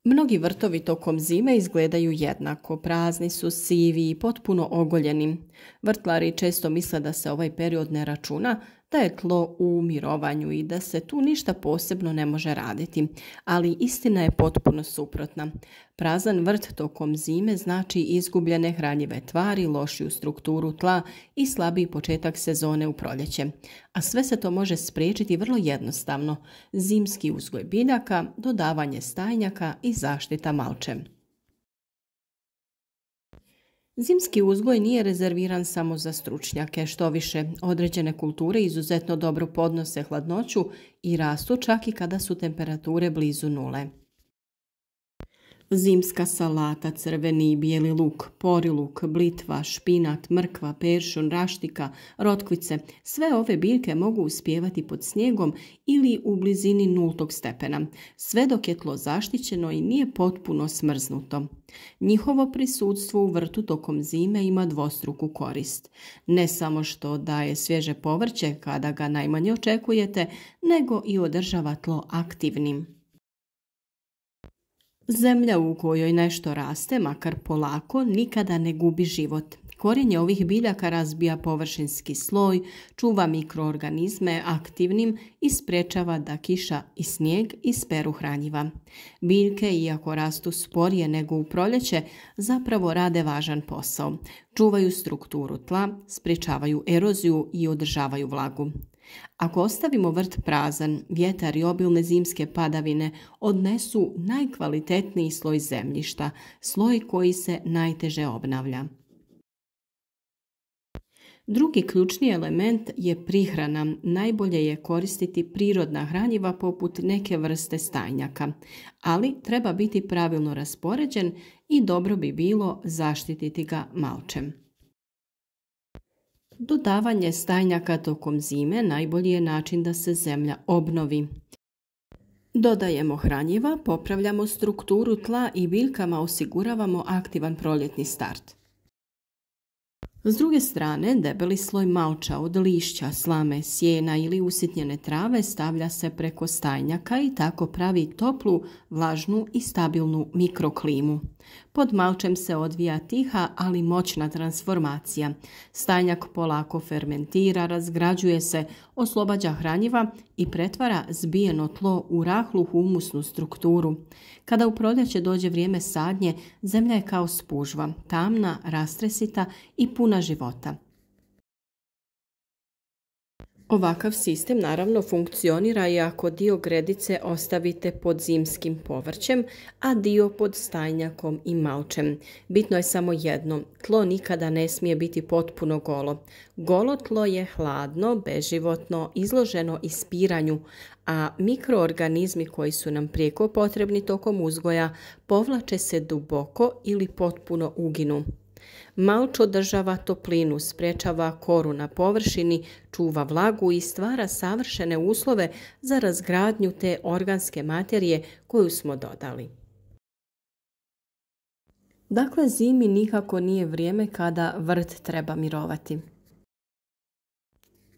Mnogi vrtovi tokom zime izgledaju jednako, prazni su, sivi i potpuno ogoljeni. Vrtlari često misle da se ovaj period ne računa, da je tlo u mirovanju i da se tu ništa posebno ne može raditi, ali istina je potpuno suprotna. Prazan vrt tokom zime znači izgubljene hranjive tvari, lošiju strukturu tla i slabiji početak sezone u proljeće. A sve se to može spriječiti vrlo jednostavno: zimski uzgoj biljaka, dodavanje stajnjaka i zaštita malčem. Zimski uzgoj nije rezerviran samo za stručnjake, štoviše, određene kulture izuzetno dobro podnose hladnoću i rastu čak i kada su temperature blizu nule. Zimska salata, crveni i bijeli luk, poriluk, blitva, špinat, mrkva, peršun, raštika, rotkvice, sve ove biljke mogu uspijevati pod snijegom ili u blizini nultog stepena, sve dok je tlo zaštićeno i nije potpuno smrznuto. Njihovo prisutstvo u vrtu tokom zime ima dvostruku korist. Ne samo što daje svježe povrće kada ga najmanje očekujete, nego i održava tlo aktivnim. Zemlja u kojoj nešto raste, makar polako, nikada ne gubi život. Korijenje ovih biljaka razbija površinski sloj, čuva mikroorganizme aktivnim i sprečava da kiša i snijeg isperu hranjiva. Biljke, iako rastu sporije nego u proljeće, zapravo rade važan posao. Čuvaju strukturu tla, sprečavaju eroziju i održavaju vlagu. Ako ostavimo vrt prazan, vjetar i obilne zimske padavine odnesu najkvalitetniji sloj zemljišta, sloj koji se najteže obnavlja. Drugi ključni element je prihrana. Najbolje je koristiti prirodna hranjiva poput neke vrste stajnjaka, ali treba biti pravilno raspoređen i dobro bi bilo zaštititi ga malčem. Dodavanje stajnjaka tokom zime najbolji je način da se zemlja obnovi. Dodajemo hranjiva, popravljamo strukturu tla i biljkama osiguravamo aktivan proljetni start. S druge strane, debeli sloj malča od lišća, slame, sjena ili usitnjene trave stavlja se preko stajnjaka i tako pravi toplu, vlažnu i stabilnu mikroklimu. Pod malčem se odvija tiha, ali moćna transformacija. Stajnjak polako fermentira, razgrađuje se, oslobađa hranjiva i pretvara zbijeno tlo u rahlu humusnu strukturu. Kada u proljeće dođe vrijeme sadnje, zemlja je kao spužva, tamna, rastresita i puna života. Ovakav sistem naravno funkcionira i ako dio gredice ostavite pod zimskim povrćem, a dio pod stajnjakom i malčem. Bitno je samo jedno: tlo nikada ne smije biti potpuno golo. Golo tlo je hladno, beživotno, izloženo ispiranju, a mikroorganizmi koji su nam prijeko potrebni tokom uzgoja povlače se duboko ili potpuno uginu. Malč održava toplinu, sprečava koru na površini, čuva vlagu i stvara savršene uslove za razgradnju te organske materije koju smo dodali. Dakle, zimi nikako nije vrijeme kada vrt treba mirovati.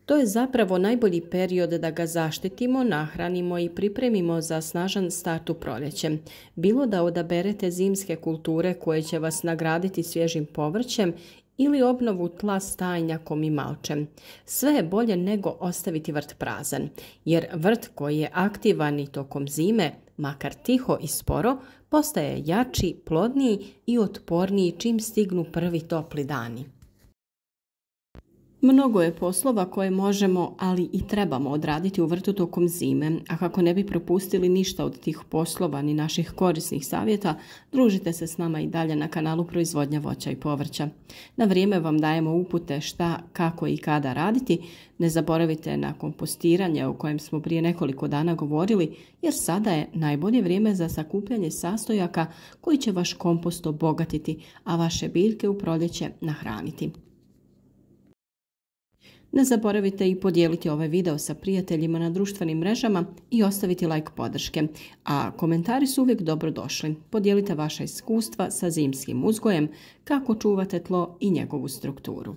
To je zapravo najbolji period da ga zaštitimo, nahranimo i pripremimo za snažan start u proljeće. Bilo da odaberete zimske kulture koje će vas nagraditi svježim povrćem ili obnovu tla stajnjakom i malčem. Sve je bolje nego ostaviti vrt prazan, jer vrt koji je aktivan i tokom zime, makar tiho i sporo, postaje jači, plodniji i otporniji čim stignu prvi topli dani. Mnogo je poslova koje možemo, ali i trebamo odraditi u vrtu tokom zime, a kako ne bi propustili ništa od tih poslova ni naših korisnih savjeta, družite se s nama i dalje na kanalu Proizvodnja voća i povrća. Na vrijeme vam dajemo upute šta, kako i kada raditi. Ne zaboravite na kompostiranje o kojem smo prije nekoliko dana govorili, jer sada je najbolje vrijeme za sakupljanje sastojaka koji će vaš kompost obogatiti, a vaše biljke u proljeće nahraniti. Ne zaboravite i podijeliti ovaj video sa prijateljima na društvenim mrežama i ostaviti like podrške, a komentari su uvijek dobrodošli. Podijelite vaša iskustva sa zimskim uzgojem, kako čuvate tlo i njegovu strukturu.